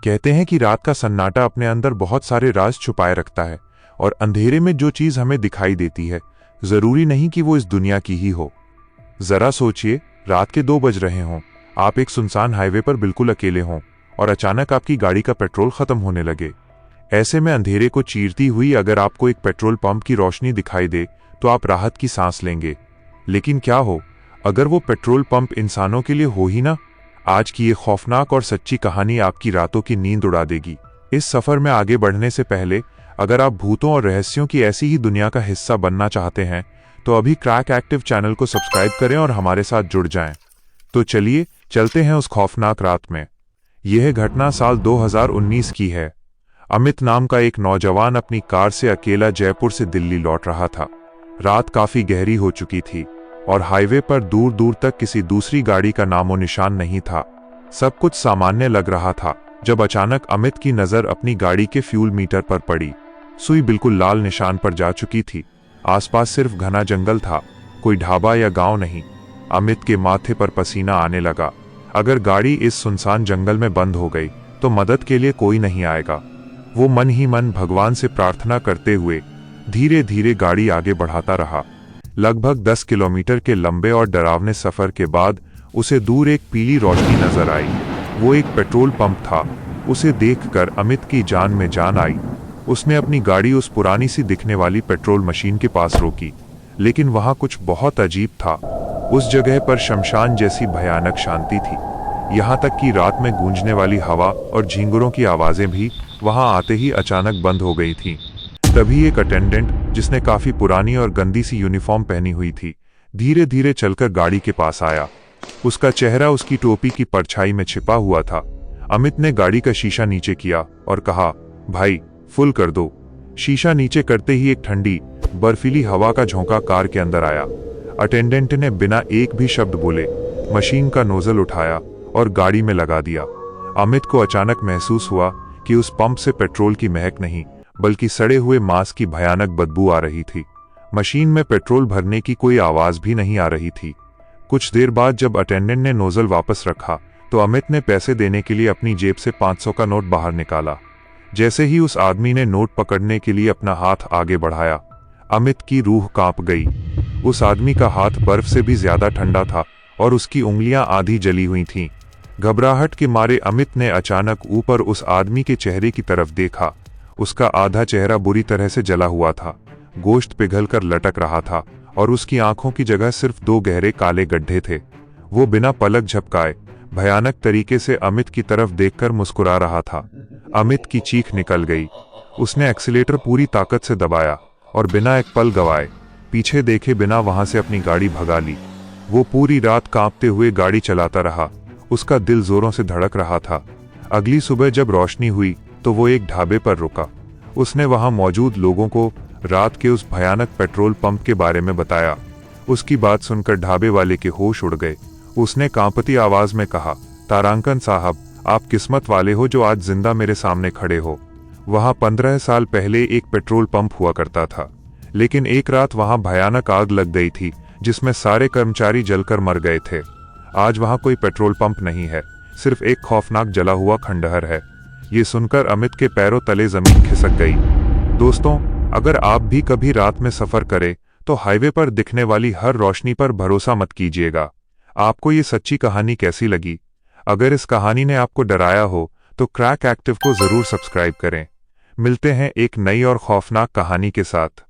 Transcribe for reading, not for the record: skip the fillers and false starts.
कहते हैं कि रात का सन्नाटा अपने अंदर बहुत सारे राज छुपाए रखता है और अंधेरे में जो चीज हमें दिखाई देती है जरूरी नहीं कि वो इस दुनिया की ही हो। जरा सोचिए, रात के 2 बज रहे हों, आप एक सुनसान हाईवे पर बिल्कुल अकेले हों और अचानक आपकी गाड़ी का पेट्रोल खत्म होने लगे। ऐसे में अंधेरे को चीरती हुई अगर आपको एक पेट्रोल पंप की रोशनी दिखाई दे तो आप राहत की सांस लेंगे। लेकिन क्या हो अगर वो पेट्रोल पंप इंसानों के लिए हो ही ना? आज की ये खौफनाक और सच्ची कहानी आपकी रातों की नींद उड़ा देगी। इस सफर में आगे बढ़ने से पहले अगर आप भूतों और रहस्यों की ऐसी ही दुनिया का हिस्सा बनना चाहते हैं तो अभी क्रैक एक्टिव चैनल को सब्सक्राइब करें और हमारे साथ जुड़ जाएं। तो चलिए चलते हैं उस खौफनाक रात में। यह घटना साल 2019 की है। अमित नाम का एक नौजवान अपनी कार से अकेला जयपुर से दिल्ली लौट रहा था। रात काफी गहरी हो चुकी थी और हाईवे पर दूर दूर तक किसी दूसरी गाड़ी का नामो निशान नहीं था। सब कुछ सामान्य लग रहा था जब अचानक अमित की नजर अपनी गाड़ी के फ्यूल मीटर पर पड़ी। सुई बिल्कुल लाल निशान पर जा चुकी थी। आसपास सिर्फ घना जंगल था, कोई ढाबा या गांव नहीं। अमित के माथे पर पसीना आने लगा। अगर गाड़ी इस सुनसान जंगल में बंद हो गई तो मदद के लिए कोई नहीं आएगा। वो मन ही मन भगवान से प्रार्थना करते हुए धीरे धीरे गाड़ी आगे बढ़ाता रहा। लगभग 10 किलोमीटर के लंबे और डरावने सफर के बाद उसे दूर एक पीली रोशनी नजर आई। वो एक पेट्रोल पंप था। उसे देखकर अमित की जान में जान आई। उसने अपनी गाड़ी उस पुरानी सी दिखने वाली पेट्रोल मशीन के पास रोकी, लेकिन वहां कुछ बहुत अजीब था। उस जगह पर शमशान जैसी भयानक शांति थी। यहाँ तक कि रात में गूंजने वाली हवा और झींगुरों की आवाजें भी वहां आते ही अचानक बंद हो गई थीं। तभी एक अटेंडेंट, जिसने काफी पुरानी और गंदी सी यूनिफॉर्म पहनी हुई थी, धीरे धीरे चलकर गाड़ी के पास आया। उसका चेहरा उसकी टोपी की परछाई में छिपा हुआ था। अमित ने गाड़ी का शीशा नीचे किया और कहा, भाई फुल कर दो। शीशा नीचे करते ही एक ठंडी बर्फीली हवा का झोंका कार के अंदर आया। अटेंडेंट ने बिना एक भी शब्द बोले मशीन का नोजल उठाया और गाड़ी में लगा दिया। अमित को अचानक महसूस हुआ कि उस पंप से पेट्रोल की महक नहीं बल्कि सड़े हुए मांस की भयानक बदबू आ रही थी। मशीन में पेट्रोल भरने की कोई आवाज भी नहीं आ रही थी। कुछ देर बाद जब अटेंडेंट ने नोजल वापस रखा तो अमित ने पैसे देने के लिए अपनी जेब से 500 का नोट बाहर निकाला। जैसे ही उस आदमी ने नोट पकड़ने के लिए अपना हाथ आगे बढ़ाया, अमित की रूह कांप गई। उस आदमी का हाथ बर्फ से भी ज्यादा ठंडा था और उसकी उंगलियां आधी जली हुई थीं। घबराहट के मारे अमित ने अचानक ऊपर उस आदमी के चेहरे की तरफ देखा। उसका आधा चेहरा बुरी तरह से जला हुआ था, गोश्त पिघलकर लटक रहा था और उसकी आंखों की जगह सिर्फ 2 गहरे काले गड्ढे थे। वो बिना पलक झपकाए भयानक तरीके से अमित की तरफ देखकर मुस्कुरा रहा था। अमित की चीख निकल गई। उसने एक्सीलेटर पूरी ताकत से दबाया और बिना एक पल गवाए पीछे देखे बिना वहां से अपनी गाड़ी भगा ली। वो पूरी रात कांपते हुए गाड़ी चलाता रहा। उसका दिल जोरों से धड़क रहा था। अगली सुबह जब रोशनी हुई तो वो एक ढाबे पर रुका। उसने वहां मौजूद लोगों को रात के उस भयानक पेट्रोल पंप के बारे में बताया। उसकी बात सुनकर ढाबे वाले के होश उड़ गए। उसने कांपती आवाज में कहा, तारांकन साहब, आप किस्मत वाले हो जो आज जिंदा मेरे सामने खड़े हो। वहां 15 साल पहले एक पेट्रोल पंप हुआ करता था, लेकिन एक रात वहां भयानक आग लग गई थी जिसमें सारे कर्मचारी जलकर मर गए थे। आज वहां कोई पेट्रोल पंप नहीं है, सिर्फ एक खौफनाक जला हुआ खंडहर है। ये सुनकर अमित के पैरों तले जमीन खिसक गई। दोस्तों, अगर आप भी कभी रात में सफर करें तो हाईवे पर दिखने वाली हर रोशनी पर भरोसा मत कीजिएगा। आपको ये सच्ची कहानी कैसी लगी? अगर इस कहानी ने आपको डराया हो तो क्रैक एक्टिव को जरूर सब्सक्राइब करें। मिलते हैं एक नई और खौफनाक कहानी के साथ।